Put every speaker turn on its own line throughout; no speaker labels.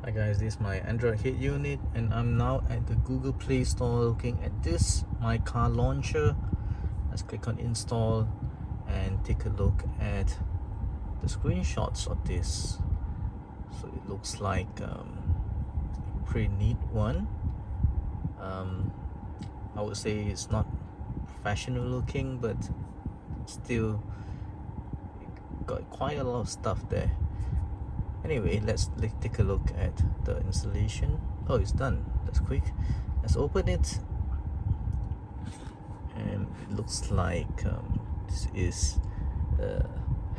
Hi guys, this is my Android Hit unit and I'm now at the Google Play Store looking at this, my car launcher. Let's click on install and take a look at the screenshots of this. So it looks like a pretty neat one. I would say it's not professional looking, but still got quite a lot of stuff there. Anyway, let's take a look at the installation. Oh, it's done. That's quick. Let's open it. And it looks like this is a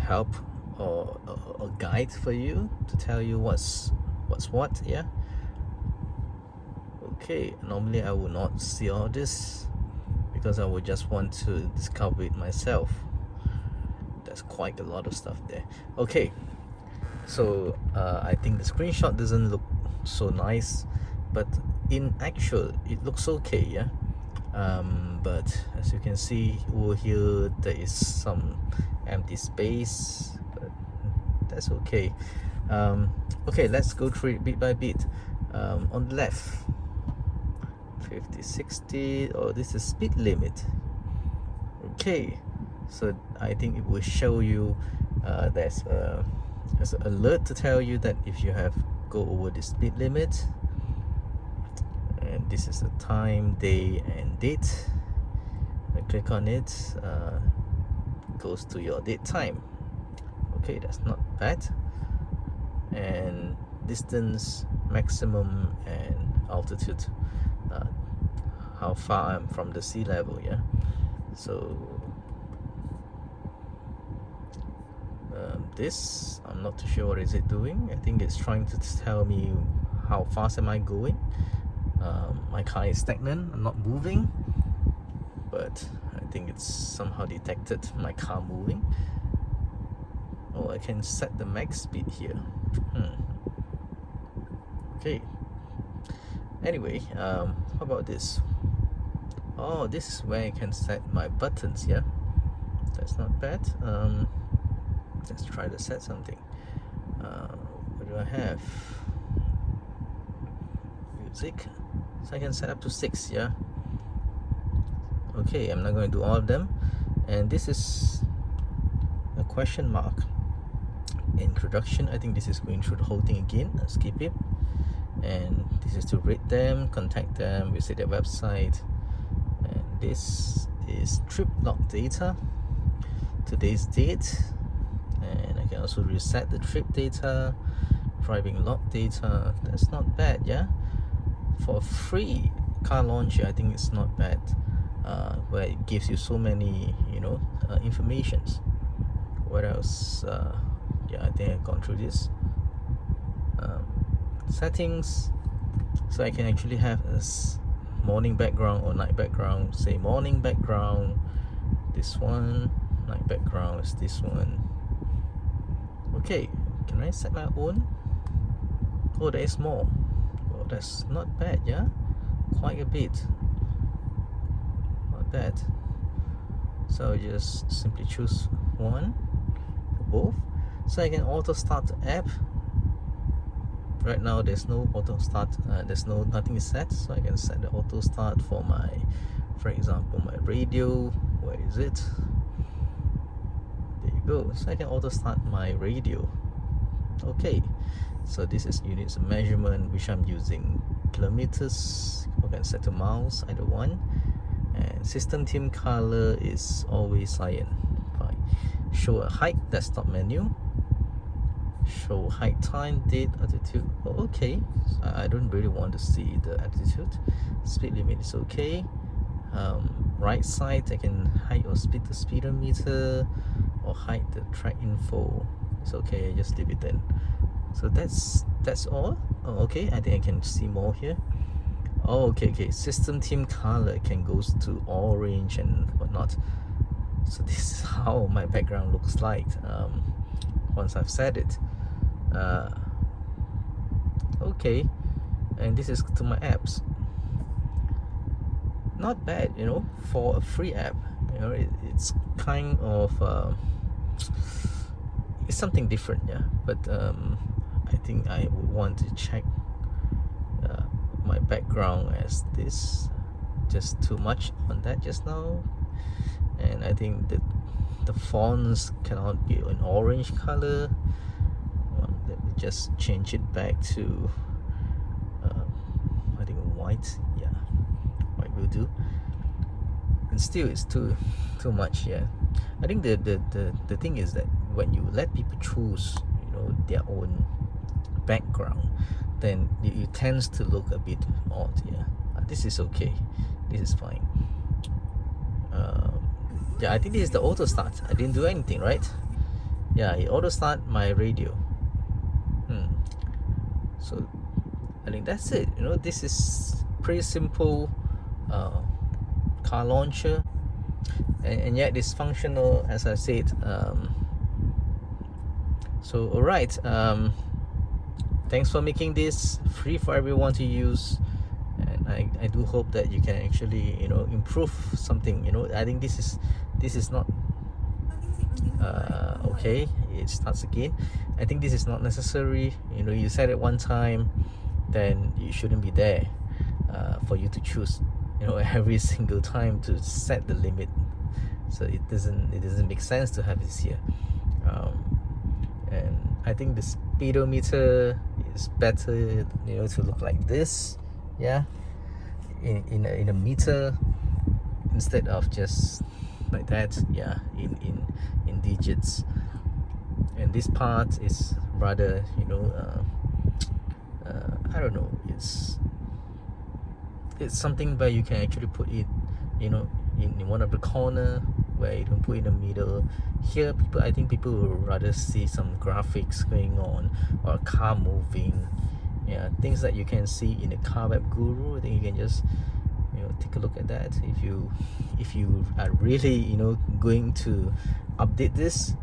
help or a guide for you to tell you what's what. Yeah. Okay, normally I would not see all this because I would just want to discover it myself. There's quite a lot of stuff there. Okay, so I think the screenshot doesn't look so nice, but in actual it looks okay. Yeah. But as you can see over here, there is some empty space, but that's okay. Okay, let's go through it bit by bit. On the left, 50, 60. Oh, this is speed limit. Okay, so I think it will show you there's an alert to tell you that if you have go over the speed limit. And this is the time, day and date. I click on it, goes to your date time. Okay, that's not bad. And distance, maximum, and altitude, how far I'm from the sea level. Yeah, so this, I'm not too sure what is it doing. I think it's trying to tell me how fast am I going. My car is stagnant, I'm not moving, but I think it's somehow detected my car moving. Oh, I can set the max speed here. Okay, anyway, how about this? Oh, this is where I can set my buttons. Yeah, that's not bad. Let's try to set something. What do I have? Music. So I can set up to 6. Yeah. Okay, I'm not going to do all of them. And this is a question mark. Introduction. I think this is going through the whole thing again. Let's skip it. And this is to rate them, contact them, visit their website. And this is trip log data, today's date, and I can also reset the trip data, driving log data. That's not bad. Yeah, for a free car launcher, I think it's not bad, where it gives you so many informations. What else? Yeah, I think I've gone through this. Settings, so I can actually have a morning background or night background. Say morning background, this one. Night background is this one. Okay, can I set my own? Oh, there is more. Oh, that's not bad. Yeah, quite a bit. Not bad. So I just simply choose one for both. So I can auto start the app. Right now there's no auto start, nothing is set, so I can set the auto start for my, for example, my radio. Where is it? There you go. So I can auto start my radio. Okay, so this is units of measurement, which I'm using kilometers. I can set to miles, either one. And system theme color is always cyan. Fine. Show a height, desktop menu. Show height, time, date, altitude. Oh, okay, I don't really want to see the altitude. Speed limit is okay. Right side, I can hide or speed the speedometer or hide the track info. It's okay, I just leave it then. So that's all. Oh, okay, I think I can see more here. Oh, okay. System theme color can go to orange and whatnot. So this is how my background looks like once I've set it. Okay, and this is to my apps. Not bad, for a free app. It's kind of it's something different. Yeah, but I think I would want to check my background as this, just too much on that just now. And I think that the fonts cannot be an orange color. Let me just change it back to I think white. Yeah, white will do. And still it's too much. Yeah, I think the thing is that when you let people choose, you know, their own background, then it tends to look a bit odd. Yeah, this is okay, this is fine. Yeah, I think this is the auto start. I didn't do anything, right? Yeah, it auto start my radio. So I think that's it. You know, this is pretty simple car launcher, and yet it's functional, as I said. So alright, thanks for making this free for everyone to use, and I do hope that you can actually, you know, improve something. You know, I think this is not okay. It starts again. I think this is not necessary. You know, you said it one time, then you shouldn't be there for you to choose, you know, every single time to set the limit. So it doesn't make sense to have this here. And I think the speedometer is better, you know, to look like this. Yeah, in a meter instead of just like that. Yeah, in digits. And this part is rather, you know, I don't know, it's something where you can actually put it, you know, in one of the corner, where you don't put in the middle. Here, I think people would rather see some graphics going on, or a car moving. Yeah, things that you can see in the Car Web Guru. I think you can just, you know, take a look at that if you are really, you know, going to update this.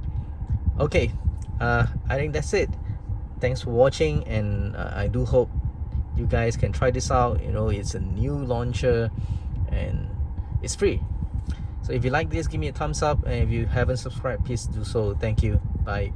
Okay, I think that's it. Thanks for watching, and I do hope you guys can try this out. You know, it's a new launcher and it's free. So if you like this, give me a thumbs up, and if you haven't subscribed, please do so. Thank you. Bye.